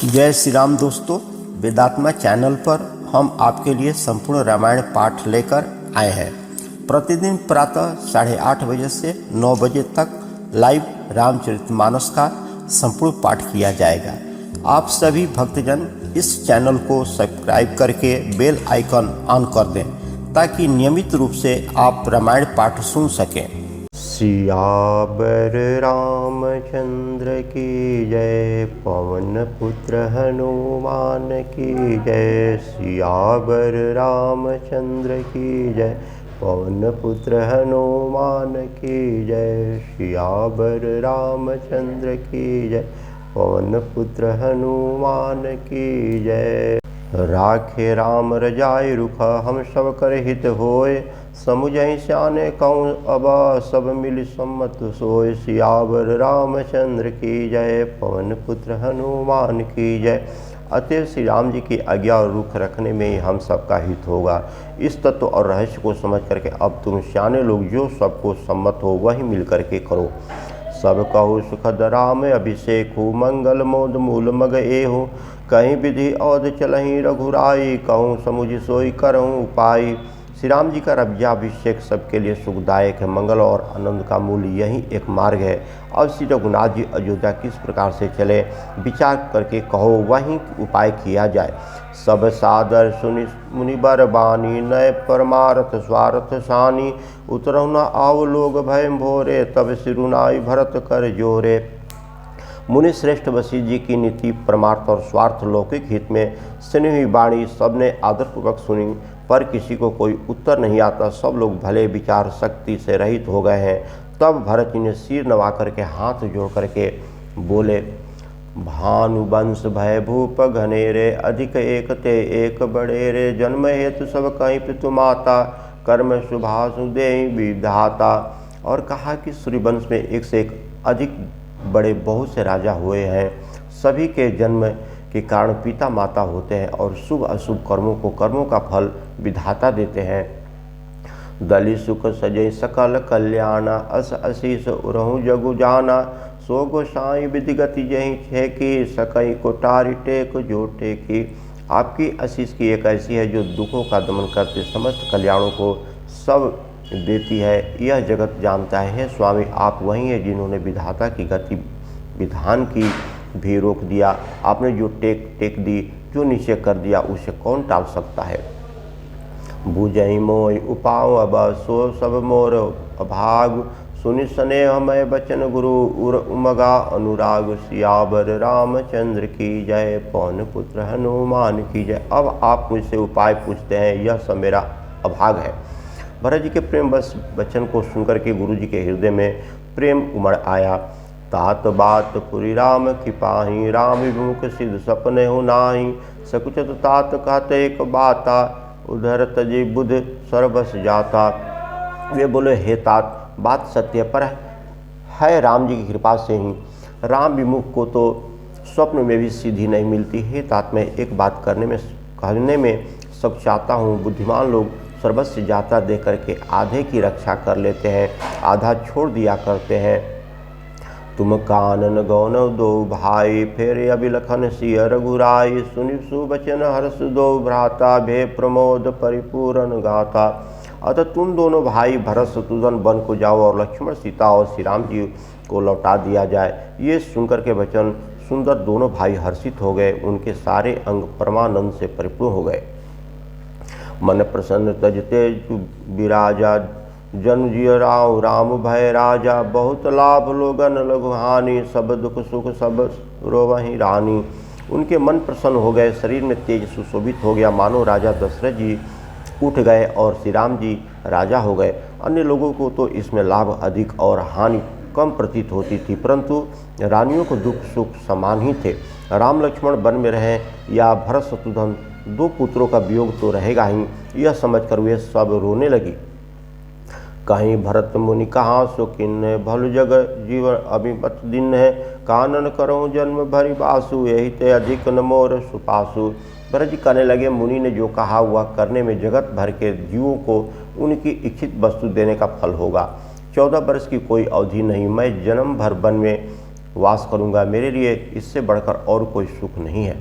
जय श्री राम दोस्तों, वेदात्मा चैनल पर हम आपके लिए संपूर्ण रामायण पाठ लेकर आए हैं। प्रतिदिन प्रातः 8:30 बजे से 9 बजे तक लाइव रामचरितमानस का संपूर्ण पाठ किया जाएगा। आप सभी भक्तजन इस चैनल को सब्सक्राइब करके बेल आइकन ऑन कर दें ताकि नियमित रूप से आप रामायण पाठ सुन सकें। सियावर रामचंद्र की जय, पवन पुत्र हनुमान की जय। सियावर रामचंद्र की जय, पवन पुत्र हनुमान की जय। सियावर रामचंद्र की जय, पवन पुत्र हनुमान की जय। राखे राम रजाई रुख, हम सब कर हित होय। समुझहि सियाने कहूँ अब, सब मिल सम्मत सोय। सियावर रामचंद्र की जय, पवन पुत्र हनुमान की जय। अतएव श्री राम जी की आज्ञा और रुख रखने में ही हम सबका हित होगा। इस तत्व और रहस्य को समझ करके अब तुम सियाने लोग जो सबको सम्मत हो वही मिल करके करो। सब कहु सुखद राम अभिषेक हो, मंगल मोद मूल मग ए हो। कहीं विधि औध चलहि रघुराई, कहूँ समुझ सोई करहूँ उपाय। श्री राम जी का राज्याभिषेक सबके लिए सुखदायक है। मंगल और आनंद का मूल यही एक मार्ग है। अब श्री रघुनाथ जी अयोध्या किस प्रकार से चले विचार करके कहो, वही उपाय किया जाए। सब सादर सुनि मुनिबर बानी, नय परमारथ स्वार्थ सानी। उतरहु न आओ लोग भय भोरे, तब सिरुनाई भरत कर जोरे। मुनि श्रेष्ठ वशिष्ठ जी की नीति परमार्थ और स्वार्थ लौकिक हित में सुनी हुई वाणी सबने आदरपूर्वक सुनी, पर किसी को कोई उत्तर नहीं आता। सब लोग भले विचार शक्ति से रहित हो गए हैं। तब भरत जी ने सिर नवा करके हाथ जोड़ करके बोले, भानुवंश भय भूप घनेरे, अधिक एक ते एक बड़ेरे। जन्म हेतु सब कहीं पितु माता, कर्म शुभासु देहि विधाता। और कहा कि सूर्यवंश में एक से एक अधिक बड़े बहुत से राजा हुए हैं। सभी के जन्म के कारण पिता माता होते हैं और शुभ अशुभ कर्मों का फल विधाता देते हैं। दलि सुख सजय सकल कल्याणा, अस असीस उरहु जगु जाना। सो गोसाई विधि गति जही छे की, सकई कोटारी टेक जो टेकी। आपकी आशीष की एक ऐसी है जो दुखों का दमन करते समस्त कल्याणों को सब देती है। यह जगत जानता है स्वामी, आप वही हैं जिन्होंने विधाता की गति विधान की भी रोक दिया। आपने जो टेक दी, जो निश्चय कर दिया, उसे कौन टाल सकता है। बुझई मोय उपाओ अब, सो सब मोर अभाग। सुनि स्नेह मैं बचन गुरु, उर उमगा अनुराग। सियावर रामचंद्र की जय, पवन पुत्र हनुमान की जय। अब आप मुझसे उपाय पूछते हैं, यह सब मेरा अभाग है। भरत जी के प्रेम बस वचन को सुनकर के गुरु जी के हृदय में प्रेम उमड़ आया। तात बात पुरी राम की पाही, राम विमुख सिद्ध सपने हो नाही। सकुचत तात कहते एक बाता, उधर तजी बुध सर्वस जाता। वे बोले, हे तात, बात सत्य पर है राम जी की कृपा से ही। राम विमुख को तो स्वप्न में भी सीधी नहीं मिलती। हे तात, मैं एक बात कहने में सब चाहता हूँ। बुद्धिमान लोग सर्वस्व जाता दे करके आधे की रक्षा कर लेते हैं, आधा छोड़ दिया करते हैं। तुम कानन गौन दो भाई, फेर अबिलखन सिय रघुराई। सुनि सुबचन हर्ष दो भ्राता, भे प्रमोद परिपूर्ण गाथा। अतः तुम दोनों भाई भरत शत्रुघ्न वन को जाओ और लक्ष्मण सीता और श्री राम जी को लौटा दिया जाए। ये सुनकर के वचन सुंदर दोनों भाई हर्षित हो गए। उनके सारे अंग परमानंद से परिपूर्ण हो गए। मन प्रसन्न तजते विराजा, जन जिय राव राम भय राजा। बहुत लाभ लोगन लघु हानि, सब दुख सुख सब रोवहि रानी। उनके मन प्रसन्न हो गए, शरीर में तेज सुशोभित हो गया, मानो राजा दशरथ जी उठ गए और श्री राम जी राजा हो गए। अन्य लोगों को तो इसमें लाभ अधिक और हानि कम प्रतीत होती थी, परंतु रानियों को दुख सुख समान ही थे। राम लक्ष्मण वन में रहे या भरत शत्रुघ्न, दो पुत्रों का वियोग तो रहेगा ही। यह समझकर वे सब रोने लगी। कहीं भरत मुनि कहाँ सो किन्न, भल जग जीवन अभिमत दिन है। कानन करो जन्म भरि बासु, यही ते अधिक न मोर सुपासु। भरत जी कहने लगे, मुनि ने जो कहा हुआ करने में जगत भर के जीवों को उनकी इच्छित वस्तु देने का फल होगा। 14 वर्ष की कोई अवधि नहीं, मैं जन्म भर वन में वास करूँगा। मेरे लिए इससे बढ़कर और कोई सुख नहीं है।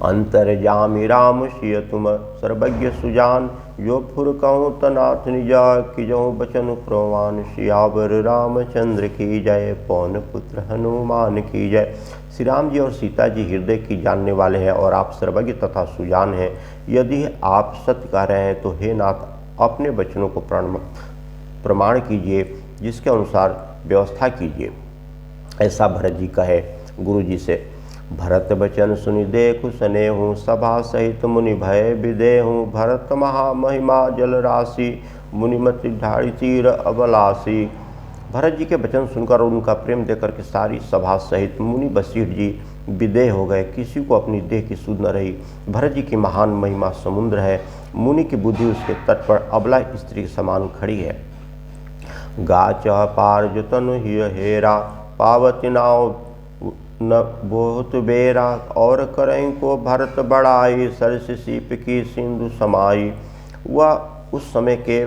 अंतर्जामी राम सिय तुम सर्वज्ञ सुजान, जो फुर कहूँ तनाथ निजा, कि जो बचन प्रमाण। सियावर रामचंद्र की जय, पवन पुत्र हनुमान की जय। श्री राम जी और सीता जी हृदय की जानने वाले हैं और आप सर्वज्ञ तथा सुजान हैं। यदि आप सत्य कह रहे हैं तो हे नाथ, अपने वचनों को प्रमाण कीजिए, जिसके अनुसार व्यवस्था कीजिए। ऐसा भरत जी कहे गुरु जी से। भरत बचन सुनि देखु सनेहु, सभा सहित मुनि भय विदेहु। भरत महामहिमा जल राशि, मुनिमति ढाड़ी तीर अबलासी। भरत जी के वचन सुनकर और उनका प्रेम देकर के सारी सभा सहित मुनि वशिष्ठ जी विदेह हो गए। किसी को अपनी देह की सुध न रही। भरत जी की महान महिमा समुद्र है। मुनि की बुद्धि उसके तट पर अबला स्त्री के समान खड़ी है। गाच पार जतन हिय हेरा, पावती नाव न बहुत बेरा। और करें को भरत बड़ाई, सरस सीप की सिंधु समाई। वह उस समय के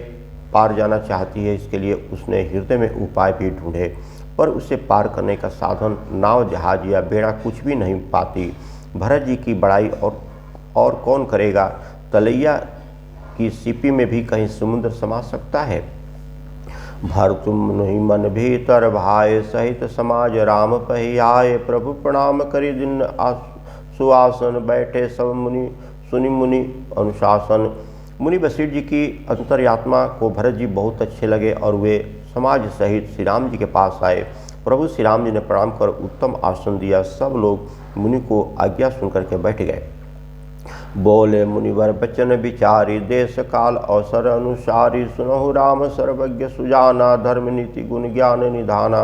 पार जाना चाहती है, इसके लिए उसने हृदय में उपाय भी ढूंढे, पर उसे पार करने का साधन नाव जहाज या बेड़ा कुछ भी नहीं पाती। भरत जी की बड़ाई और कौन करेगा। तलैया की सीपी में भी कहीं समुद्र समा सकता है। भर तुम नहीं मन भीतर भाए, सहित समाज राम पही आए। प्रभु प्रणाम करि दिन सुआसन, बैठे सब मुनि सुनि मुनि अनुशासन। मुनि वशिष्ठ जी की अंतर्यात्मा को भरत जी बहुत अच्छे लगे और वे समाज सहित श्री राम जी के पास आए। प्रभु श्री राम जी ने प्रणाम कर उत्तम आसन दिया। सब लोग मुनि को आज्ञा सुनकर के बैठ गए। बोले मुनिवर बचन विचारी, देश काल अवसर अनुसारी। सुनहु राम सर्वज्ञ सुजाना, धर्म नीति गुण ज्ञान निधाना।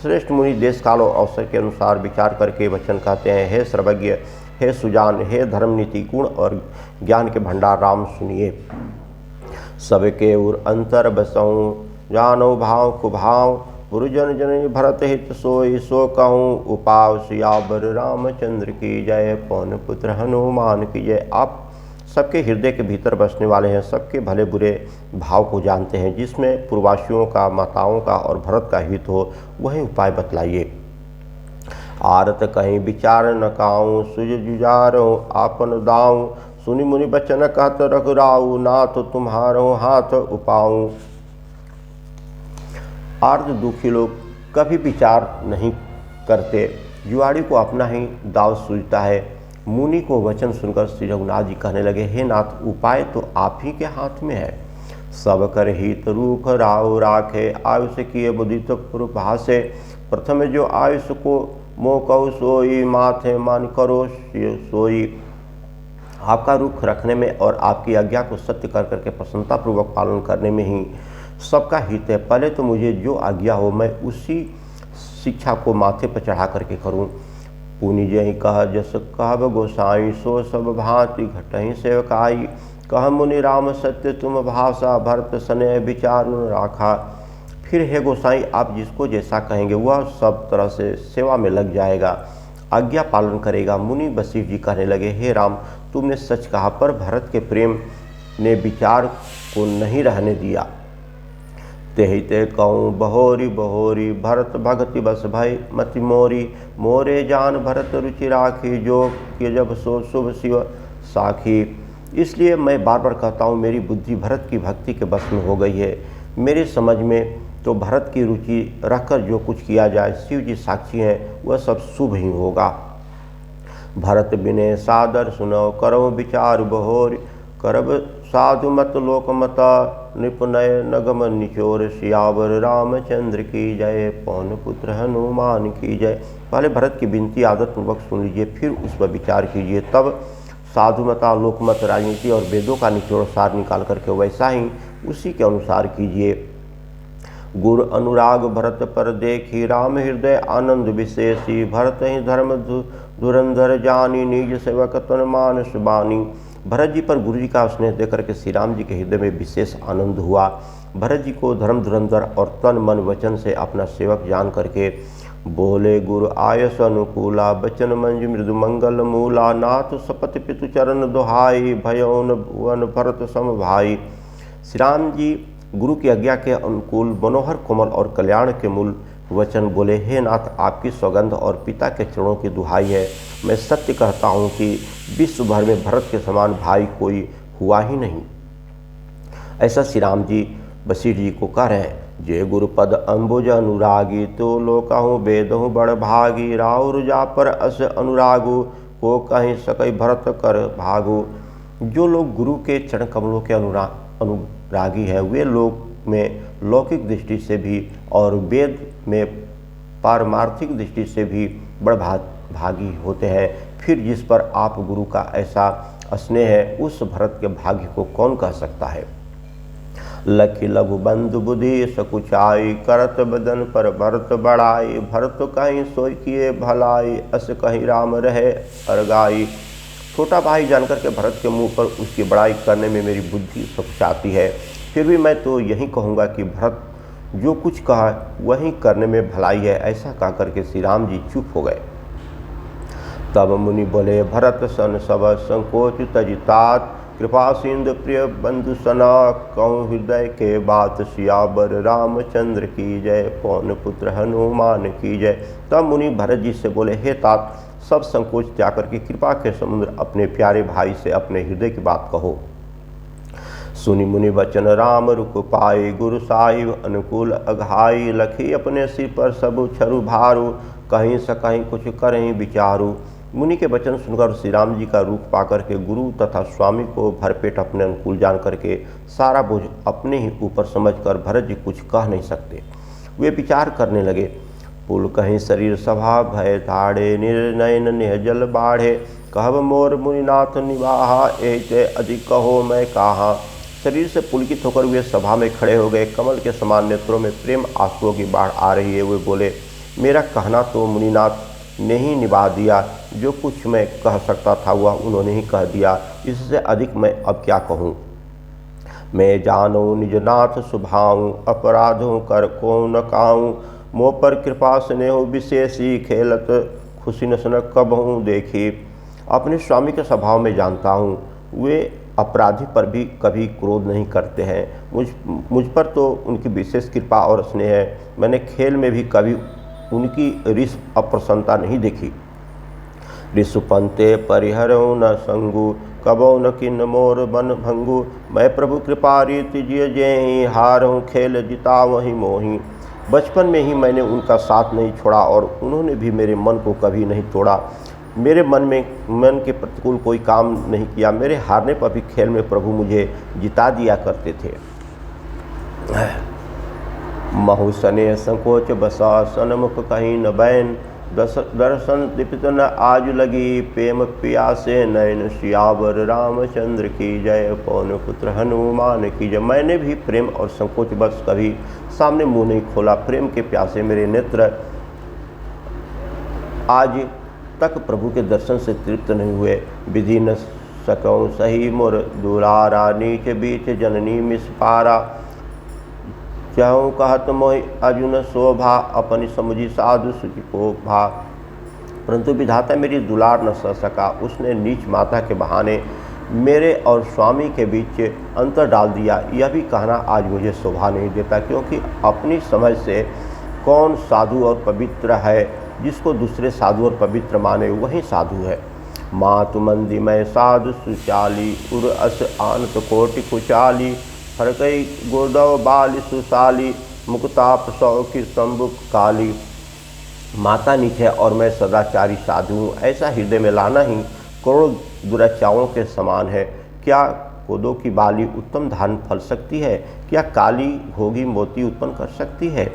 श्रेष्ठ मुनि देश काल और अवसर के अनुसार विचार करके वचन कहते हैं। हे सर्वज्ञ, हे सुजान, हे धर्म नीति गुण और ज्ञान के भंडार राम, सुनिए। सबके उर अंतर बसऊँ, जानो भाव कुभाव। गुरुजन जननी भरत हित सोई, सो कहूँ उपाव। सियावर रामचंद्र की जय, पवन पुत्र हनुमान की जय। आप सबके हृदय के भीतर बसने वाले हैं, सबके भले बुरे भाव को जानते हैं। जिसमें पूर्ववासियों का, माताओं का और भरत का हित हो, वही उपाय बतलाइए। आरत कहीं विचार न काऊँ, सुज जुजारो आपन दाऊँ। सुनि मुनि बचन कहत रघुराऊ, नाथ तुम्हारो हाथ उपाऊँ। आर्त दुखी लोग कभी विचार नहीं करते, जुआड़ी को अपना ही दाव सूझता है। मुनि को वचन सुनकर श्री रघुनाथ जी कहने लगे, हे नाथ, उपाय तो आप ही के हाथ में है। सब कर हित रूख राव राखे, आयुष किए बुदित पुरभासे। प्रथम जो आयुष को मोह कहु सोई, माथे मान करो सोई। आपका रुख रखने में और आपकी आज्ञा को सत्य कर करके प्रसन्नतापूर्वक पालन करने में ही सबका हित है। पहले तो मुझे जो आज्ञा हो मैं उसी शिक्षा को माथे पर चढ़ा करके करूं। पुनि जहि कह जस कहब गोसाई, सो सब भांति घटहि सेवकाई। कह मुनि राम सत्य तुम भाषा, भरत स्नेह विचार न राखा। फिर हे गोसाई, आप जिसको जैसा कहेंगे वह सब तरह से सेवा में लग जाएगा, आज्ञा पालन करेगा। मुनि वशिष्ठ जी कहने लगे, हे राम, तुमने सच कहा, पर भरत के प्रेम ने विचार को नहीं रहने दिया। तेहि ते कहूँ बहोरी बहोरी, भरत भगति बस भय मति मोरी। मोरे जान भरत रुचि राखी, जो कि जब सो शुभ शिव साखी। इसलिए मैं बार बार कहता हूँ, मेरी बुद्धि भरत की भक्ति के बस में हो गई है। मेरी समझ में तो भरत की रुचि रखकर जो कुछ किया जाए, शिव जी साक्षी हैं, वह सब शुभ ही होगा। भरत बिने सादर सुनो, करो विचार बहोर। करब साधु मत लोक मता, निपुनय नगम निचोर। सियावर रामचंद्र की जय, पवन पुत्र हनुमान की जय। पहले भरत की विनती आदर पूर्वक सुन लीजिए, फिर उस पर विचार कीजिए। तब साधुमता, लोकमत, राजनीति और वेदों का निचोड़ सार निकाल करके वैसा ही उसी के अनुसार कीजिए। गुर अनुराग भरत पर देखी, राम हृदय आनंद विशेषी। भरत ही धर्म धुरंधर जानी, निज सेवक तन मानस बानी। भरत जी पर गुरु जी का स्नेह देकर के श्री राम जी के हृदय में विशेष आनंद हुआ। भरत जी को धर्म धुरंधर और तन मन वचन से अपना सेवक जान करके बोले, गुरु आयस अनुकूला, बचन मंज मृदु मंगल मूला। नाथ सपत पितु चरण दोहाई, भयोन भुवन भरत सम भाई। श्री राम जी गुरु की आज्ञा के अनुकूल, मनोहर, कोमल और कल्याण के मूल वचन बोले, हे नाथ, आपकी सौगंध और पिता के चरणों की दुहाई है, मैं सत्य कहता हूँ कि विश्व भर में भरत के समान भाई कोई हुआ ही नहीं। ऐसा श्री राम जी वशिष्ठ जी को कह रहे हैं। जे गुरुपद अंबुज अनुरागी, तो लोकाहूँ वेदहूँ बड़ भागी, राउर जा पर अस अनुरागु, को कहीं सकई भरत कर भागु। जो लोग गुरु के चरण कमलों के अनुरागी हैं, वे लोक में लौकिक दृष्टि से भी और वेद में पारमार्थिक दृष्टि से भी बड़ भागी होते हैं। फिर जिस पर आप गुरु का ऐसा स्नेह है, उस भरत के भाग्य को कौन कह सकता है। लखी लघु बंधु बुद्धि सकुचाई, करत बदन पर भरत बढ़ाई, भरत कहीं सोई किए भलाई, अस कहीं राम रहे अरगाई। छोटा भाई जानकर के भरत के मुंह पर उसकी बड़ाई करने में मेरी बुद्धि सकुचाती है, फिर भी मैं तो यही कहूँगा कि भरत जो कुछ कहा वही करने में भलाई है। ऐसा कह करके श्री राम जी चुप हो गए। तब मुनि बोले, भरत सन सब संकोच तजितात, कृपा सिंधु प्रिय बंधु सना, कहूँ हृदय के बात, सियावर रामचंद्र की जय, पवन पुत्र हनुमान की जय। तब मुनि भरत जी से बोले, हे तात, सब संकोच त्याग करके कृपा के समुद्र अपने प्यारे भाई से अपने हृदय की बात कहो। सुनि मुनि वचन राम रुक पाई, गुरु साहिब अनुकूल अघाई, लखी अपने सिर पर सब छरु भारू, कहीं सकहीं कुछ करें विचारू। मुनि के वचन सुनकर श्री राम जी का रूप पाकर के गुरु तथा स्वामी को भरपेट अपने अनुकूल जान करके सारा बोझ अपने ही ऊपर समझकर भरत जी कुछ कह नहीं सकते। वे विचार करने लगे। पुल कहीं शरीर सभा भय धाड़े, निर्नयन निहजल बाढ़े, कहब मोर मुनिनाथ निवाहा, एते अधिक कहो मैं कहा। शरीर से पुलकित होकर वे सभा में खड़े हो गए। कमल के समान नेत्रों में प्रेम आंसुओं की बाढ़ आ रही है। वे बोले, मेरा कहना तो मुनिनाथ ने ही निभा दिया, जो कुछ मैं कह सकता था वह उन्होंने ही कह दिया, इससे अधिक मैं अब क्या कहूँ। मैं जानो निज नाथ सुभाऊँ, अपराधों कर को न काऊँ, मोह पर कृपा स्नेह विशेषी, खेलत खुशी न सन कबहूँ देखी। अपने स्वामी के स्वभाव में जानता हूँ, वे अपराधी पर भी कभी क्रोध नहीं करते हैं। मुझ पर तो उनकी विशेष कृपा और स्नेह है। मैंने खेल में भी कभी उनकी रिस अप्रसन्नता नहीं देखी। ऋषुपंते परिहरऊ न संगु, कबो न किन्न मोर बन भंगु, मैं प्रभु कृपा रीति जिय जेहि, हारहूँ खेल जिता वही मोही। बचपन में ही मैंने उनका साथ नहीं छोड़ा और उन्होंने भी मेरे मन को कभी नहीं तोड़ा। मेरे मन के प्रतिकूल कोई काम नहीं किया। मेरे हारने पर भी खेल में प्रभु मुझे जिता दिया करते थे। महु सने संकोच बसा, सनमुख कहीं न बैन, दर्शन दीपित न आज लगी, प्रेम पियासे नयन, सियावर रामचंद्र की जय, पवन पुत्र हनुमान की जय। मैंने भी प्रेम और संकोच बस कभी सामने मुंह नहीं खोला। प्रेम के प्यासे मेरे नेत्र आज तक प्रभु के दर्शन से तृप्त नहीं हुए। विधि न सकऊँ सही मोर दुलारा, नीच बीच जननी मिसपारा, चाहूँ कहत मोहि अर्जुन शोभा, अपनी समुझी साधु सुचि को भा। परंतु विधाता मेरी दुलार न सह सका। उसने नीच माता के बहाने मेरे और स्वामी के बीच अंतर डाल दिया। यह भी कहना आज मुझे शोभा नहीं देता, क्योंकि अपनी समझ से कौन साधु और पवित्र है। जिसको दूसरे साधु और पवित्र माने वही साधु है। मातु मंदी मैं साधु सुचाली, उर अस आनत कोटि कुचाली, फरकई गोदव बाल सुशाली, मुक्ताप सौ की सम्बुक काली। माता नीचे और मैं सदाचारी साधु हूँ, ऐसा हृदय में लाना ही करोड़ों दुराचारों के समान है। क्या कोदो की बाली उत्तम धान फल सकती है? क्या काली भोगी मोती उत्पन्न कर सकती है?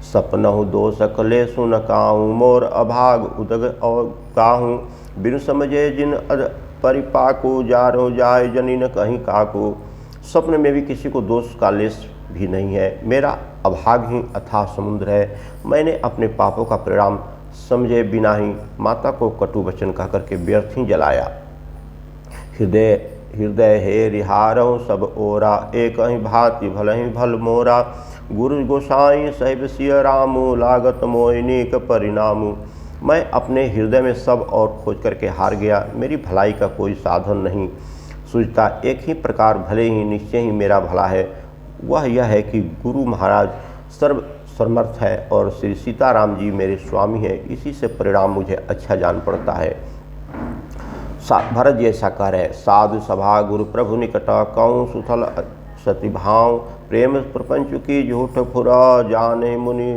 सपनहु दो सकले सुन काहूँ, मोर अभाग उदग और काहूँ, बिनु समझे जिन परिपाकु, जारो जाय जनी न कहीं काकू। स्वप्न में भी किसी को दोष का लेश भी नहीं है। मेरा अभाग ही अथाह समुद्र है। मैंने अपने पापों का परिणाम समझे बिना ही माता को कटु वचन कह करके व्यर्थ ही जलाया। हृदय हृदय हे रिहारहु सब ओरा, एक ही भांति भल ही भल मोरा, गुरु गोसाई साहिब सिय रामू, लागत मोहिनीक परिणामू। मैं अपने हृदय में सब और खोज करके हार गया। मेरी भलाई का कोई साधन नहीं सूझता। एक ही प्रकार भले ही निश्चय ही मेरा भला है, वह यह है कि गुरु महाराज समर्थ है और श्री सीताराम जी मेरे स्वामी हैं, इसी से परिणाम मुझे अच्छा जान पड़ता है। भरत जी ऐसा कह रहे, साधु सभा गुरु प्रभु निकट कौं सुथल सतिभाव, प्रेम प्रपंच की झूठ फुरा जाने मुनि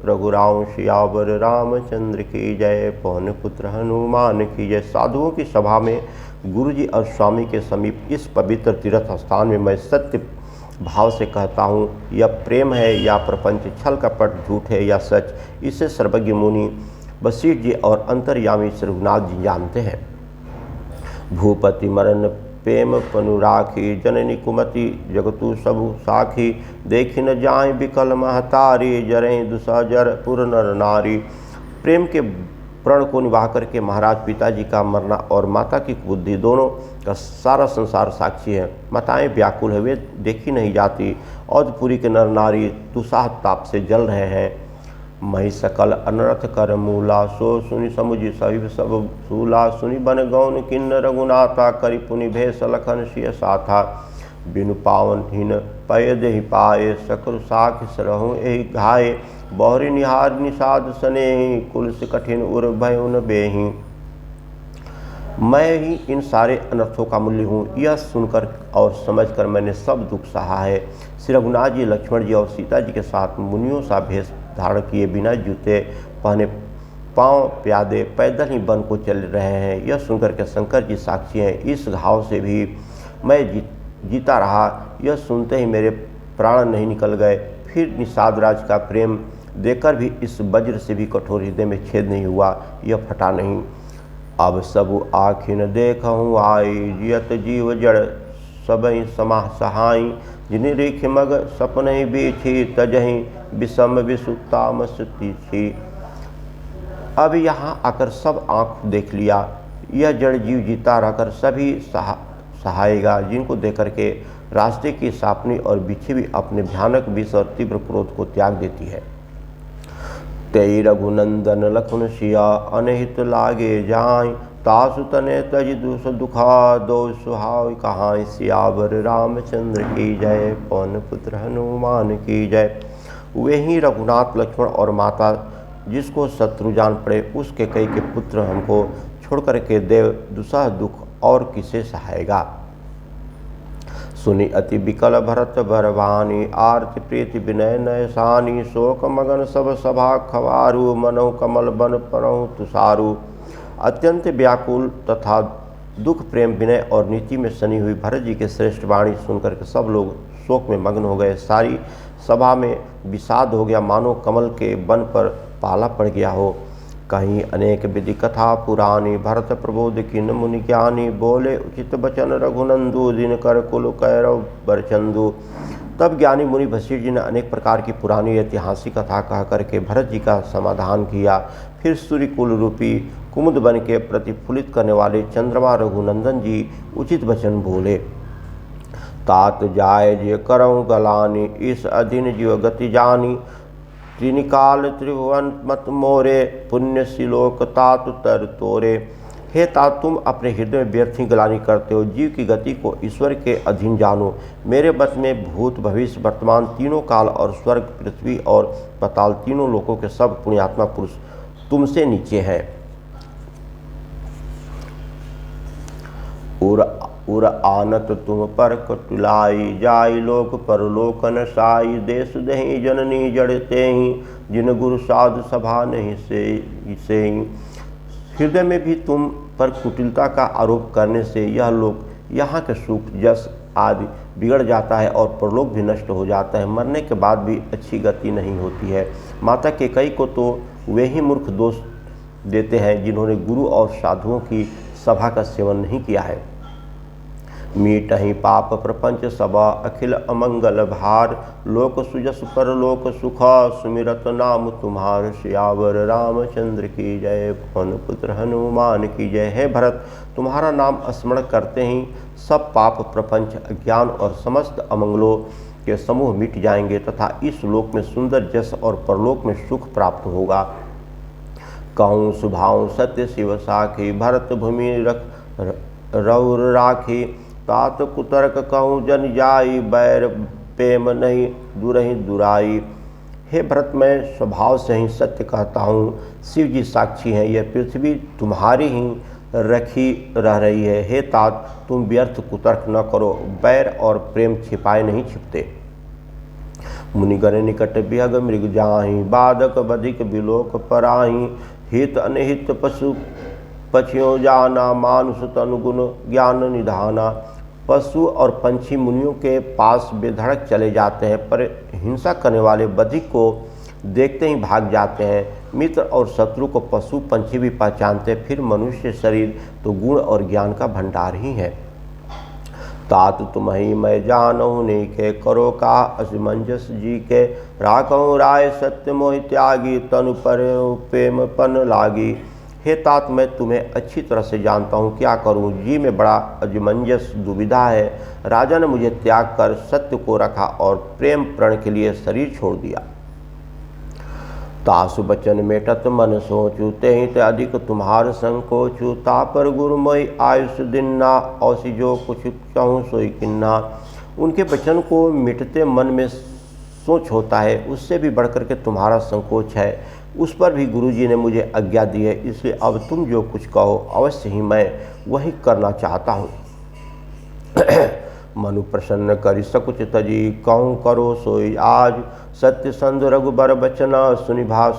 रघुराव, सियावर रामचंद्र की जय, पवन पुत्र हनुमान की जय। साधुओं की सभा में गुरु जी और स्वामी के समीप इस पवित्र तीर्थ स्थान में मैं सत्य भाव से कहता हूँ, यह प्रेम है या प्रपंच, छल कपट, झूठ है या सच, इसे सर्वज्ञ मुनि वशिष्ठ जी और अंतर्यामी श्री रघुनाथ जी जानते हैं। भूपति मरण प्रेम पनु राखी, जननी कुमति जगतु सबु साखी, देखी न जाए विकल महतारी, जरे दुसहजर पुर नर नारी। प्रेम के प्रण को निभा करके महाराज पिताजी का मरना और माता की बुद्धि दोनों का सारा संसार साक्षी है। माताएं व्याकुल है, वे देखी नहीं जाती। औधपुरी के नर नारी दुसाह ताप से जल रहे हैं। मही सकल अनर्थ कर मूला, सो सुनि समुझि सहिब सब सूला, सुनि बन गौन किन्न रघुनाथा, करि पुनि भेष लखन सिय साथा। बिनु पावन हीन पय देहि पाए, सकल साख सरहु एहि घाये, बहरी निहार निषाद सनेहि, कुल से कठिन उर भयुन बेहि। मैं ही इन सारे अनर्थों का मूल्य हूँ, यह सुनकर और समझकर मैंने सब दुख सहा है। श्री रघुनाथ जी लक्ष्मण जी और सीता जी के साथ मुनियों सा भेष धारण किए, बिना जूते पहने, पांव प्यादे पैदल ही वन को चल रहे हैं। यह सुनकर के शंकर जी साक्षी हैं। इस घाव से भी मैं जीता रहा, यह सुनते ही मेरे प्राण नहीं निकल गए। फिर निषाद राज का प्रेम देकर भी इस वज्र से भी कठोर हृदय में छेद नहीं हुआ, यह फटा नहीं। अब सब आखिन देखूँ आई, जियत जीव जड़ सबई समाह सहाई, जिनि रेख मग सपनहि बीछी, तजहि विषम विसुताम सुतीछी। अब यहाँ आकर सब आँख देख लिया, यह जड़ जीव जीता रहकर सभी सहायेगा, जिनको देख करके रास्ते की सापनी और बिछी भी अपने भयानक विष और तीव्र क्रोध को त्याग देती है। तेई रघुनंदन लखन सिया, अनहित लागे जाय, तासु तने तज दुस दुखा, दो सुहाव कहाँ। सियावर रामचंद्र की जय, पवन पुत्र हनुमान की जय। वे ही रघुनाथ लक्ष्मण और माता जिसको शत्रु जान पड़े, उसके कई के पुत्र हमको छोड़ करके देव दुसह दुख और किसे सहायेगा। सुनि अति विकल भरत बरवानी, आरति प्रीति विनय नयसानी, शोक मगन सब सभा खवारू, मनहु कमल बन परहु तुषारू। अत्यंत व्याकुल तथा दुख प्रेम विनय और नीति में सनी हुई भरत जी के श्रेष्ठ वाणी सुनकर के सब लोग शोक में मग्न हो गए। सारी सभा में विषाद हो गया, मानो कमल के वन पर पाला पड़ गया हो। कहीं अनेक विधि कथा पुरानी, भरत प्रबोध किन मुनि ज्ञानी, बोले उचित बचन रघुनंदु, दिन कर कुल कैरव बरचंदु। तब ज्ञानी मुनि वशिष्ठ जी ने अनेक प्रकार की पुरानी ऐतिहासिक कथा कह करके भरत जी का समाधान किया। फिर सूर्य कुल रूपी कुमुद बन के प्रतिफुलित करने वाले चंद्रमा रघुनंदन जी उचित वचन बोले। तात जाय जे करऊँ गलानी, इस अधीन जीव गति जानी, त्रिनिकाल त्रिभुवन मत मोरे, पुण्य सिलोक तात तर तोरे। हे तात, तुम अपने हृदय में व्यर्थ ही गलानी करते हो, जीव की गति को ईश्वर के अधीन जानो। मेरे मत में भूत भविष्य वर्तमान तीनों काल और स्वर्ग पृथ्वी और पाताल तीनों लोकों के सब पुण्यात्मा पुरुष तुमसे नीचे हैं। उर आनत तुम पर कटुलाई, जाई लोक परलोकन साई, देश दही जननी जड़ते ही, जिन गुरु साधु सभा नहीं से ही। हृदय में भी तुम पर कुटिलता का आरोप करने से यह लोक, यहाँ के सुख जस आदि बिगड़ जाता है और परलोक भी नष्ट हो जाता है। मरने के बाद भी अच्छी गति नहीं होती है। माता कैकेयी को तो वे ही मूर्ख दोष देते हैं जिन्होंने गुरु और साधुओं की सभा का सेवन नहीं किया है। मीट ही पाप प्रपंच सबा, अखिल अमंगल भार, लोक सुजस पर लोक सुखा, सुमिरत नाम तुम्हार। सियावर रामचंद्र की जय, पवन पुत्र हनुमान की जय। है भरत, तुम्हारा नाम स्मरण करते ही सब पाप प्रपंच अज्ञान और समस्त अमंगलों के समूह मिट जाएंगे तथा इस लोक में सुंदर जस और परलोक में सुख प्राप्त होगा। कहूँ सुभाव सत्य शिव साखी, भरत भूमि रौर राखी, तात कुतर्क कहूँ जन जाई, बैर प्रेम नहीं दुरहि दुराई। हे भरत, मैं स्वभाव से ही सत्य कहता हूँ। शिव जी साक्षी हैं, यह पृथ्वी तुम्हारी ही रखी रह रही है। हे तात, तुम व्यर्थ कुतर्क न करो, बैर और प्रेम छिपाए नहीं छिपते। मुनिगण निकट विहग मृग जाहि, बाधक बधिक बिलोक पराहि। हित अनहित पशु पक्षियों जाना, मानुष तनुगुण ज्ञान निधाना। पशु और पंछी मुनियों के पास बेधड़क चले जाते हैं, पर हिंसा करने वाले बधिक को देखते ही भाग जाते हैं। मित्र और शत्रु को पशु पंछी भी पहचानते, फिर मनुष्य शरीर तो गुण और ज्ञान का भंडार ही है। तात तुम्हि मैं जानहु नीके, करो का असमंजस जी के। राखहु राय सत्य मोहि त्यागी, तनु पर प्रेम पन लागी। हे तात, मैं तुम्हें अच्छी तरह से जानता हूँ, क्या करूँ, जी में बड़ा असमंजस दुविधा है। राजा ने मुझे त्याग कर सत्य को रखा और प्रेम प्रण के लिए शरीर छोड़ दिया। तासु बचन मेटत मन सोचू, तेहि ते अधिक तुम्हार संकोचू। तापर गुरुमय आयुष दिन्ना, औसी जो कुछ कहूँ सोई किन्ना। उनके वचन को मिटते मन में सोच होता है, उससे भी बढ़कर के तुम्हारा संकोच है। उस पर भी गुरुजी ने मुझे आज्ञा दी है, इसलिए अब तुम जो कुछ कहो अवश्य ही मैं वही करना चाहता हूँ। मनु प्रसन्न करि सकुच तजी, कहूँ करो सोई आज। सत्य संध रघुबर बचना, सुनिभा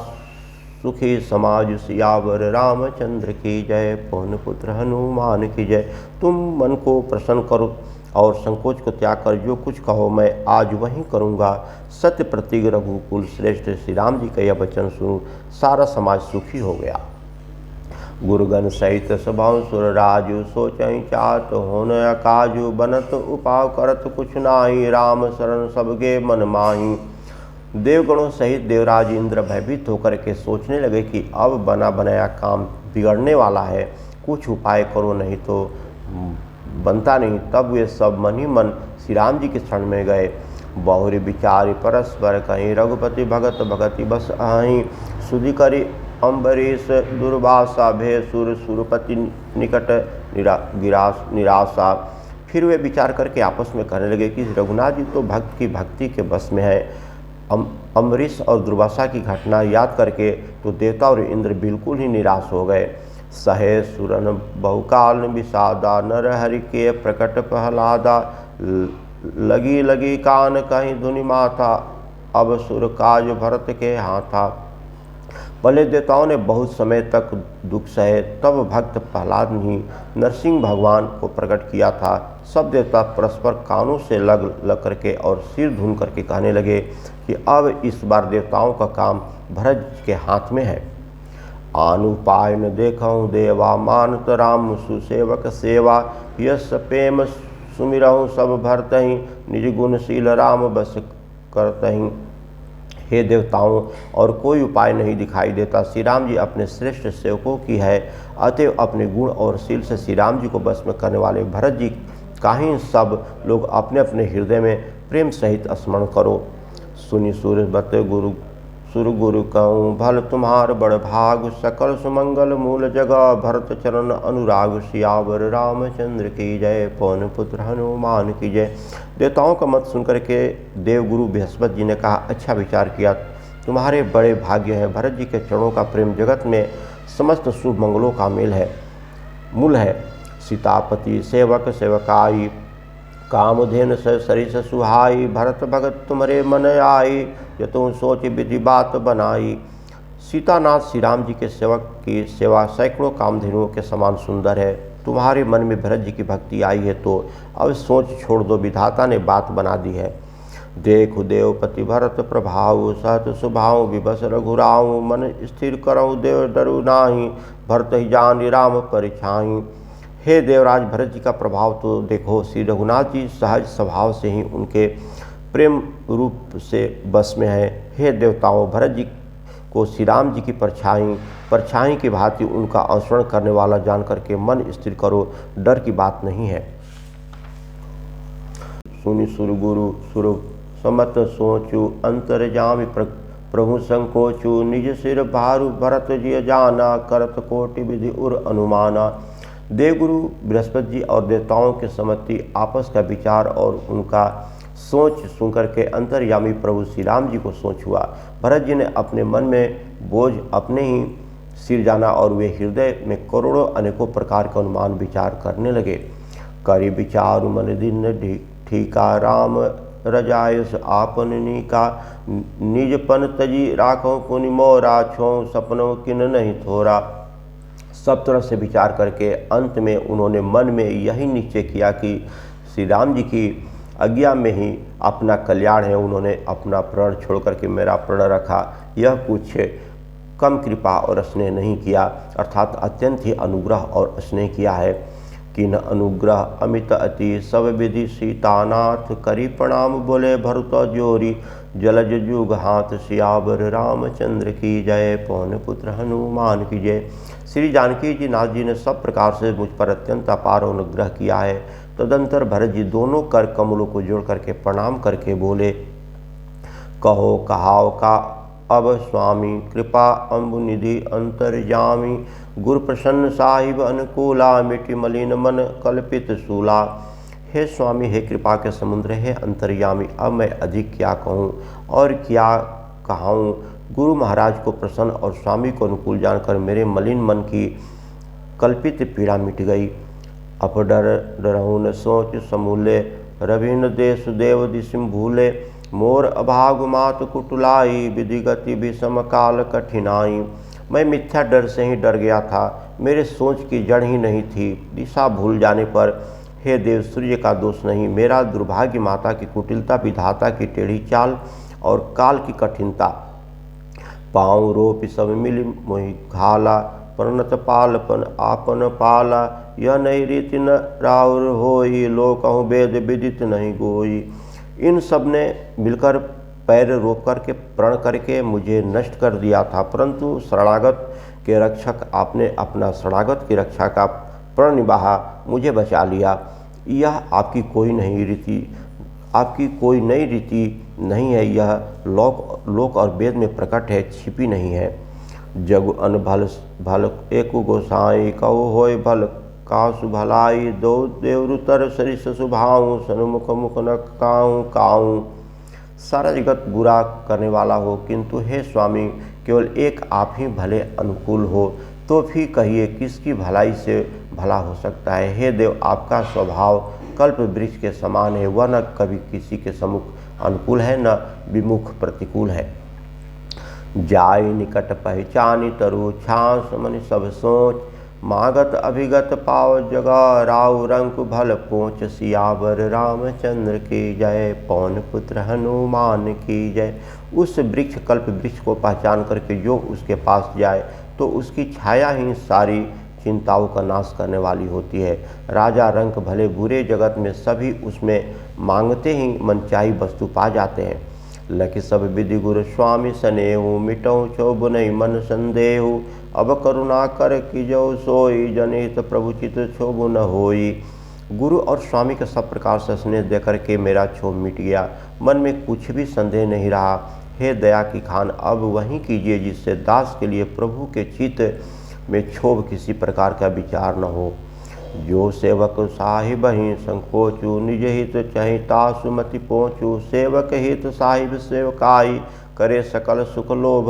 सुखी समाज। सियावर रामचंद्र की जय, पवन पुत्र हनुमान की जय। तुम मन को प्रसन्न करो और संकोच को त्याग कर जो कुछ कहो मैं आज वही करूँगा। सत्य प्रतीक रघुकुल श्रेष्ठ श्री राम जी का यह वचन सुन सारा समाज सुखी हो गया। गुरुगण सहित सभाओं सुर राजू, सोचहि चात होन अकाजू। बनत उपाव करत कुछ नाही, राम शरण सबगे मन माही। देवगणों सहित देवराज इंद्र भयभीत होकर के सोचने लगे कि अब बना बनाया काम बिगड़ने वाला है, कुछ उपाय करो नहीं तो बनता नहीं। तब वे सब मन ही मन श्री राम जी के शरण में गए। बहुरी विचारी परस्पर कहीं, रघुपति भगत भगति बस आहीं। सुधि करी अम्बरीश दुर्वासा, भे सुर सुरपति निकट निराशा। फिर वे विचार करके आपस में कहने लगे कि रघुनाथ जी तो भक्त की भक्ति के बस में है। अम्बरीश और दुर्वासा की घटना याद करके तो देवता और इंद्र बिल्कुल ही निराश हो गए। सहे सुरन बहुकाल विषादा, नर हरि के प्रकट प्रहलादा। लगी लगी कान कहीं धुनि माथा, अब सुर काज भरत के हाथा। पहले देवताओं ने बहुत समय तक दुख सहे, तब भक्त प्रहलाद ने नरसिंह भगवान को प्रकट किया था। सब देवता परस्पर कानों से लग करके और सिर धुन करके कहने लगे कि अब इस बार देवताओं का काम भरत के हाथ में है। आनुपाय न देखूँ देवा, मानत राम सुसेवक सेवा। यस प्रेम सुमिरहु सब भरतहि, निज गुणशील राम बस करतहि। हे देवताओं, और कोई उपाय नहीं दिखाई देता। श्री राम जी अपने श्रेष्ठ सेवकों की है, अतएव अपने गुण और शील से श्री राम जी को बस में करने वाले भरत जी का ही सब लोग अपने अपने हृदय में प्रेम सहित स्मरण करो। सुनि सुर बत गुरु सुर गुरु कहूँ, भल तुम्हार बड़ भाग। सकल सुमंगल मूल जगह, भरत चरण अनुराग। सियावर रामचंद्र की जय, पवन पुत्र हनुमान की जय। देवताओं का मत सुनकर के देवगुरु बृहस्पति जी ने कहा, अच्छा विचार किया, तुम्हारे बड़े भाग्य हैं। भरत जी के चरणों का प्रेम जगत में समस्त शुभ मंगलों का मूल है। सीतापति सेवक सेवकाई, कामधेन सरिस सुहाई। भरत भगत तुम्हारे मन आई, यतु सोच विधि बात बनाई। सीतानाथ श्री राम जी के सेवक की सेवा सैकड़ों कामधेनुओं के समान सुंदर है। तुम्हारे मन में भरत जी की भक्ति आई है तो अब सोच छोड़ दो, विधाता ने बात बना दी है। देखु देवपति भरत प्रभाव, सहत स्वभाव विभस रघुराऊ। मन स्थिर करऊ देव डरु नाही, भरत ही जान राम परिछाई। हे देवराज, भरत जी का प्रभाव तो देखो। श्री रघुनाथ जी सहज स्वभाव से ही उनके प्रेम रूप से बस में है। हे देवताओं, भरत जी को श्री राम जी की परछाई की भांति उनका अनुसरण करने वाला जान करके मन स्थिर करो, डर की बात नहीं है। सुनि सुर गुरु सुर समत सोचू, अंतर्जामी प्रभु संकोचू। निज सिर भारू भरत जी जाना, करत कोटि विधि उर अनुमाना। देवगुरु बृहस्पति जी और देवताओं के सम्मति आपस का विचार और उनका सोच सुनकर के अंतर्यामी प्रभु श्री राम जी को सोच हुआ। भरत जी ने अपने मन में बोझ अपने ही सिर जाना और वे हृदय में करोड़ों अनेकों प्रकार के अनुमान विचार करने लगे। करी विचार मन दिन ठीका राम रजायस आपननी का निजपन तजी राखो पुनि मोरा छो सपनों किन नहीं थोरा। सब तरह से विचार करके अंत में उन्होंने मन में यही निश्चय किया कि श्री राम जी की आज्ञा में ही अपना कल्याण है। उन्होंने अपना प्रण छोड़ करके मेरा प्रण रखा। यह कुछ कम कृपा और स्नेह नहीं किया, अर्थात अत्यंत ही अनुग्रह और स्नेह किया है। किन अनुग्रह अमित अति सब विधि सीतानाथ करी प्रणाम बोले भरत जोरी जलज जुग हाथ सियावर रामचंद्र की जय पवन पुत्र हनुमान की जय। श्री जानकी जी नाथ जी ने सब प्रकार से मुझ पर अत्यंत अपार अनुग्रह किया है। तदंतर भरत जी दोनों कर कमलों को जोड़ करके प्रणाम करके बोले, कहो कहाव का अब स्वामी कृपा अम्बु निधि अंतर्यामी गुरु प्रसन्न साहिब अनुकूला मिटि मलिन मन कल्पित सूला। हे स्वामी, हे कृपा के समुद्र, हे अंतर्यामी, अब मैं अधिक क्या कहूँ और क्या कहाऊँ। गुरु महाराज को प्रसन्न और स्वामी को अनुकूल जानकर मेरे मलिन मन की कल्पित पीड़ा मिट गई। अपडर डरहु न सोच समूले रविन देश देव दिशिम भूले मोर अभाग मात कुटुलाई विधि गति विषम काल कठिनाई। मैं मिथ्या डर से ही डर गया था, मेरे सोच की जड़ ही नहीं थी। दिशा भूल जाने पर हे देव सूर्य का दोष नहीं, मेरा दुर्भाग्य माता की कुटिलता, विधाता की टेढ़ी चाल और काल की कठिनता। पाँव रोप सब मिल मोहि घाला प्रणत पालपन आपन पाला। यह नहीं रीति न राउर होई लो कहूँ वेद विदित नहीं गोई। इन सब ने मिलकर पैर रोक करके प्रण करके मुझे नष्ट कर दिया था, परंतु शरणागत के रक्षक आपने अपना शरणागत की रक्षा का प्रण निभाा, मुझे बचा लिया। यह आपकी कोई नई रीति नहीं है, यह लोक और वेद में प्रकट है, छिपी नहीं है। जग अन भल एक गोसाई कहो होय भल कासु भलाई दो देवरुतर सरिस सुभाऊँ सनुमुख मुख न काऊँ। सारा जगत बुरा करने वाला हो, किंतु हे स्वामी केवल एक आप ही भले अनुकूल हो, तो भी कहिए किसकी भलाई से भला हो सकता है। हे देव, आपका स्वभाव कल्प वृक्ष के समान है, वह न कभी किसी के सम्मुख अनुकूल है न विमुख प्रतिकूल है। जाय निकट पहचानी तरु छांस मन सब सोच मागत अभिगत पाव जगह राव रंक भल पोंच सियावर रामचंद्र की जय पवन पुत्र हनुमान की जय। उस वृक्ष कल्प वृक्ष को पहचान करके जो उसके पास जाए तो उसकी छाया ही सारी चिंताओं का नाश करने वाली होती है। राजा रंक भले बुरे जगत में सभी उसमें मांगते ही मनचाही वस्तु पा जाते हैं। लखि सब विधि गुरु स्वामी सनेहु मिटहु क्षोभ नहीं मन संदेहु अब करुणा कर कीजो सोई जनहित प्रभु चित क्षोभ न होई। गुरु और स्वामी के सब प्रकार से स्नेह देकर के मेरा क्षोभ मिट गया, मन में कुछ भी संदेह नहीं रहा। हे दया की खान, अब वहीं कीजिए जिससे दास के लिए प्रभु के चित्त में क्षोभ किसी प्रकार का विचार न हो। जो सेवक साहिब ही संकोचु निज हित चहि तासु मति पहुँचु। सेवक हित साहिब सेवकाई करे सकल सुख लोभ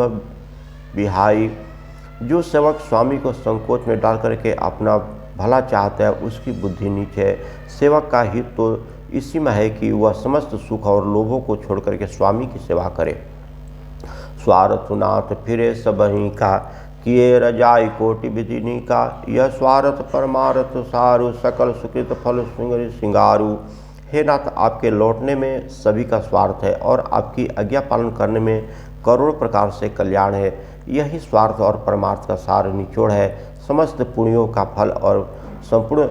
बिहाई। जो सेवक स्वामी को संकोच में डाल करके अपना भला चाहता है उसकी बुद्धि नीच है। सेवक का हित तो इसी में है कि वह समस्त सुख और लोभों को छोड़ करके स्वामी की सेवा करे। स्वार्थनाथ फिरे सबही का किए रजाई कोटि विधिनी का। यह स्वार्थ परमार्थ सारु सकल सुकृत फल सिंगारू। हे नाथ, आपके लौटने में सभी का स्वार्थ है और आपकी आज्ञा पालन करने में करोड़ प्रकार से कल्याण है। यही स्वार्थ और परमार्थ का सार निचोड़ है, समस्त पुण्यों का फल और संपूर्ण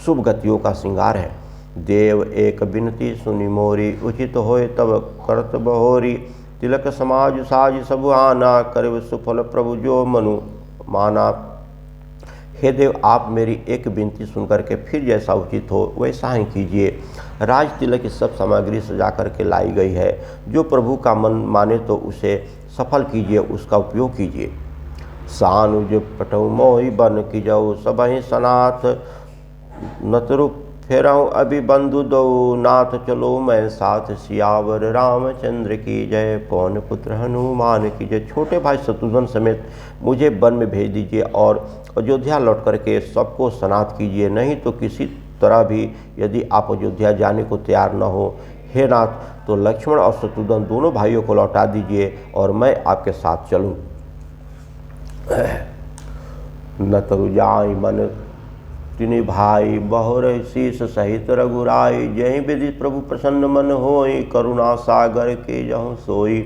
शुभ गतियों का श्रृंगार है। देव एक बिनती सुनि मोरी उचित होए तब करत बहोरी। तिलक समाज साज सब आना करे सुफल प्रभु जो मनु माना। हे देव, आप मेरी एक विनती सुनकर के फिर जैसा उचित हो वैसा ही कीजिए। राज तिलक की सब सामग्री सजा करके लाई गई है, जो प्रभु का मन माने तो उसे सफल कीजिए, उसका उपयोग कीजिए। सानुज पटौ मोहि बन की जाऊ सबहि सनाथ नतरु फेरहूँ अभी बंधु दो, नाथ चलो मैं साथ, सियावर रामचंद्र की जय, पवन पुत्र हनुमान की जय। छोटे भाई शत्रुघ्न समेत मुझे वन में भेज दीजिए और अयोध्या लौट करके सबको सनाथ कीजिए, नहीं तो किसी तरह भी यदि आप अयोध्या जाने को तैयार न हो, हे नाथ, तो लक्ष्मण और शत्रुघ्न दोनों भाइयों को लौटा दीजिए और मैं आपके साथ चलूँ। न तरु जाई मन तिनि भाई, बहुर शीस सहित रघुराई, जय विधि प्रभु प्रसन्न मन होई, करुणा सागर के जहु सोई।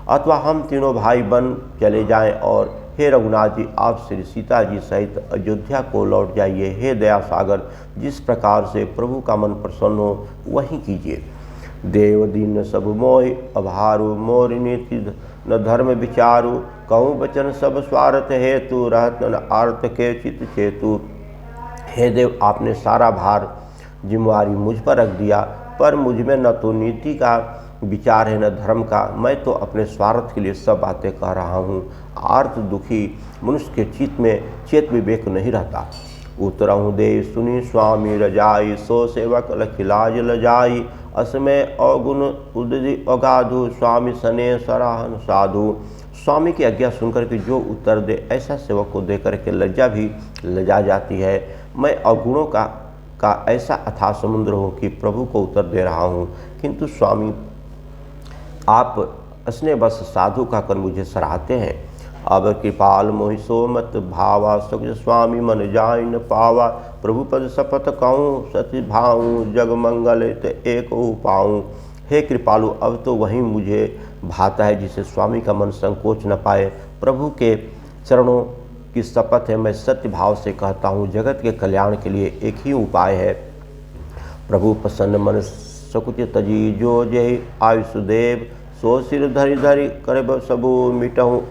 अथवा हम तीनों भाई बन चले जाएं और हे रघुनाथ जी, आप श्री सीता जी सहित अयोध्या को लौट जाइए। हे दया सागर, जिस प्रकार से प्रभु का मन प्रसन्न हो वहीं कीजिए। देव दीन सब मोहि अभारु, मोर नीति न धर्म विचारु, कहूँ वचन सब स्वार्थ हेतु, रहत न आर्त के चित चेतु। हे देव, आपने सारा भार जिम्मेवारी मुझ पर रख दिया, पर मुझ में न तो नीति का विचार है न धर्म का। मैं तो अपने स्वार्थ के लिए सब बातें कह रहा हूँ। आर्त दुखी मनुष्य के चित्त में चेत विवेक नहीं रहता। उतरहु दे सुनी स्वामी रजाई, सो सेवक लखिलाज लजाई, असमय अवगुण उदधि अगाधु, स्वामी सने सराहन साधु। स्वामी की आज्ञा सुनकर के जो उत्तर दे, ऐसा सेवक को देकर के लज्जा भी लजा जाती है। मैं अवगुणों का ऐसा अथाह समुद्र हूँ कि प्रभु को उत्तर दे रहा हूँ, किंतु स्वामी आप स्नेह बस साधु का कर मुझे सराहते हैं। अब कृपाल मोहि सो मत भावा, सुख स्वामी मन जाय न पावा, प्रभु पद शपथ कहूँ सति भाऊँ, जग मंगल एक पाऊँ। हे कृपालु, अब तो वहीं मुझे भाता है जिसे स्वामी का मन संकोच न पाए। प्रभु के चरणों की शपथ है, मैं सत्य भाव से कहता हूँ, जगत के कल्याण के लिए एक ही उपाय है। प्रभु प्रसन्न मन सकुच तजी, जो जय आयुषदेव, सो सिर धरि धरि करब सबु, मिटहूँ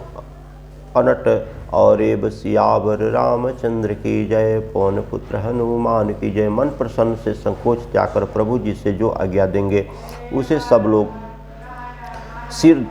अनट और सियावर रामचंद्र की जय, पवन पुत्र हनुमान की जय। मन प्रसन्न से संकोच त्यागकर प्रभु जी से जो आज्ञा देंगे उसे सब लोग सिर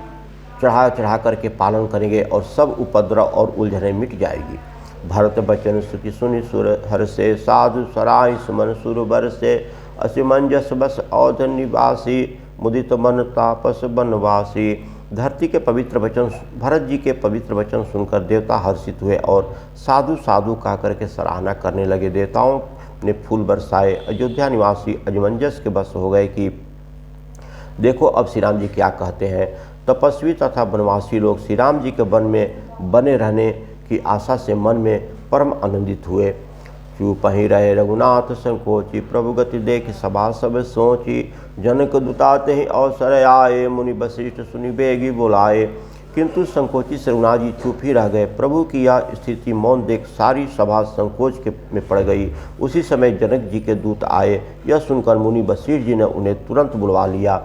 चढ़ा चढ़ा करके पालन करेंगे और सब उपद्रव और उलझने मिट जाएगी। भरत बचन सुखी सुनि सुर हर से, साधु सराय सुमन सुर बर से, असिमंजस बस औध निवासी, मुदित मन तापस बनवासी। धरती के पवित्र वचन, भरत जी के पवित्र वचन सुनकर देवता हर्षित हुए और साधु साधु कह करके सराहना करने लगे। देवताओं ने फूल बरसाए। अयोध्या निवासी अजमंजस के बस हो गए कि देखो अब श्री राम जी क्या कहते हैं। तपस्वी तथा वनवासी लोग श्री राम जी के वन में बने रहने की आशा से मन में परम आनंदित हुए। चुप ही रहे रघुनाथ संकोची, प्रभु गति देख सभा सब सोची, जनक दुताते ही अवसर आए, मुनि वशिष्ठ सुनि बेगी बुलाए। किंतु संकोची से रघुनाथ जी चुप ही रह गए। प्रभु की यह स्थिति मौन देख सारी सभा संकोच के में पड़ गई। उसी समय जनक जी के दूत आए। यह सुनकर मुनि वशिष्ठ जी ने उन्हें तुरंत बुलवा लिया।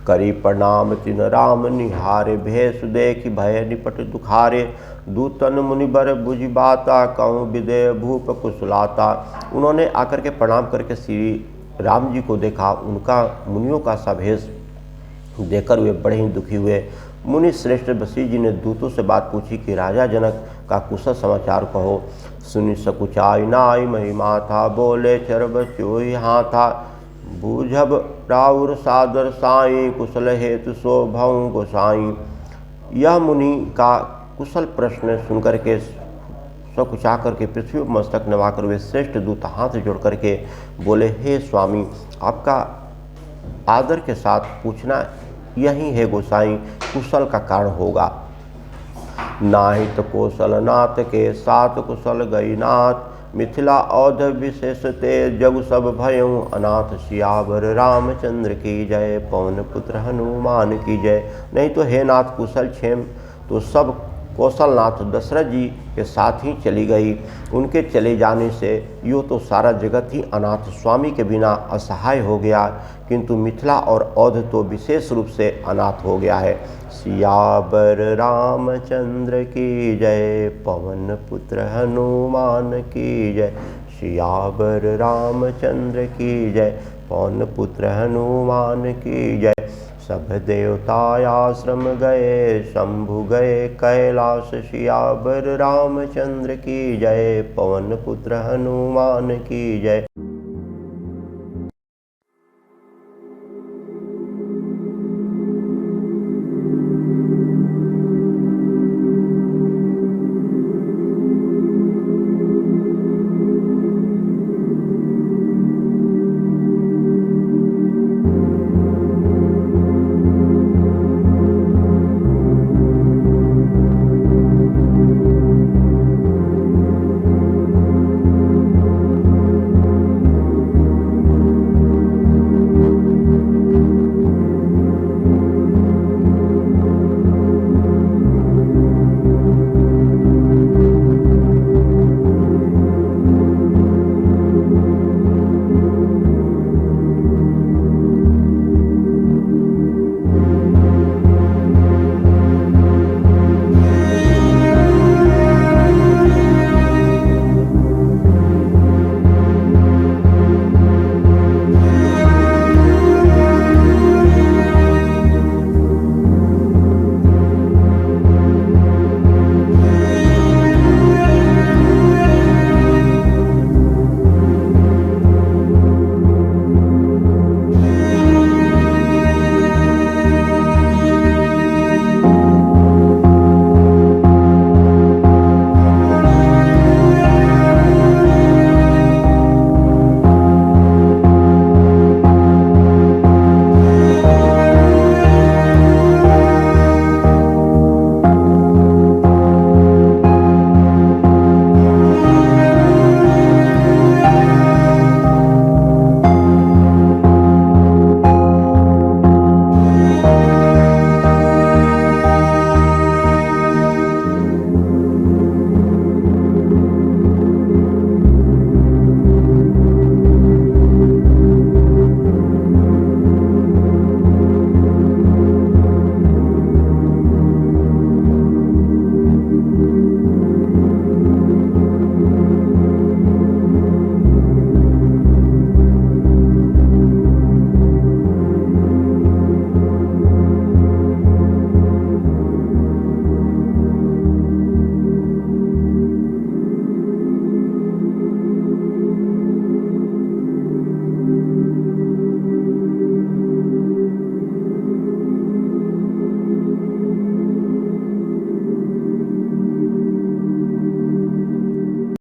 करी प्रणाम तिन राम निहारे, भेष देखि भय निपट दुखारे, दूतन मुनिबर बुझि बाता, कहूँ विदय भूप कुशलाता। उन्होंने आकर के प्रणाम करके श्री राम जी को देखा। उनका मुनियों का सा भेष देखकर वे बड़े ही दुखी हुए। मुनि श्रेष्ठ वशिष्ठ जी ने दूतों से बात पूछी कि राजा जनक का कुशल समाचार कहो। सुनि सकुचाई नाई महिमा था, बोले चरब चोई हाँ था, बूझब राउर सादर साई, कुशल हेतु सो भऊ गोसाई। यह मुनि का कुशल प्रश्न सुनकर के सकुचा करके पृथ्वी पर मस्तक नवाकर वे श्रेष्ठ दूत हाथ जोड़ करके बोले, हे स्वामी, आपका आदर के साथ पूछना यही है गोसाई, कुशल का कारण होगा। नाहित कौशल नाथ के साथ, कुशल गई नाथ, मिथिला औध विशेष ते, जग सब भयऊ अनाथ, सियावर रामचंद्र की जय, पवन पुत्र हनुमान की जय। नहीं तो हे नाथ, कुशल क्षेम तो सब कौशलनाथ दशरथ जी के साथ ही चली गई। उनके चले जाने से यूँ तो सारा जगत ही अनाथ, स्वामी के बिना असहाय हो गया, किंतु मिथिला और औध तो विशेष रूप से अनाथ हो गया है। सियावर रामचंद्र की जय, पवन पुत्र हनुमान की जय, सियावर रामचंद्र की जय, पवन पुत्र हनुमान की जय। सब देवता आश्रम गए, शंभु गए कैलाश, सियावर रामचंद्र की जय, पवन पुत्र हनुमान की जय।